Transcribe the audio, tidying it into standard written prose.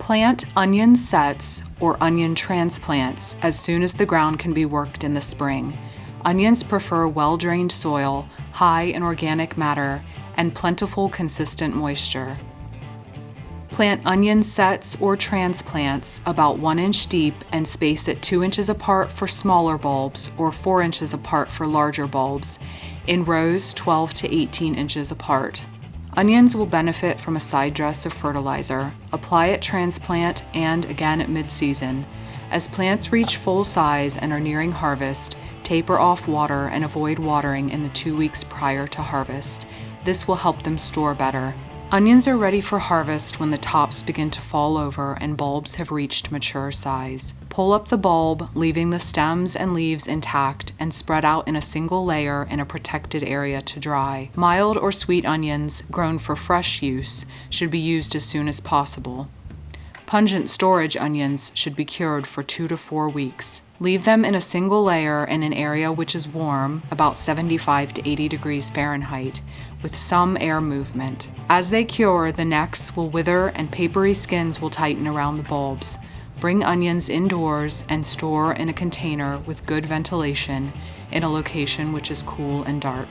Plant onion sets or onion transplants as soon as the ground can be worked in the spring. Onions prefer well-drained soil, high in organic matter, and plentiful, consistent moisture. Plant onion sets or transplants about 1 inch deep and space it 2 inches apart for smaller bulbs or 4 inches apart for larger bulbs, in rows 12 to 18 inches apart. Onions will benefit from a side dress of fertilizer. Apply at transplant and again at mid-season. As plants reach full size and are nearing harvest, taper off water and avoid watering in the 2 weeks prior to harvest. This will help them store better. Onions are ready for harvest when the tops begin to fall over and bulbs have reached mature size. Pull up the bulb, leaving the stems and leaves intact, and spread out in a single layer in a protected area to dry. Mild or sweet onions, grown for fresh use, should be used as soon as possible. Pungent storage onions should be cured for 2 to 4 weeks. Leave them in a single layer in an area which is warm, about 75 to 80 degrees Fahrenheit, with some air movement. As they cure, the necks will wither and papery skins will tighten around the bulbs. Bring onions indoors and store in a container with good ventilation in a location which is cool and dark.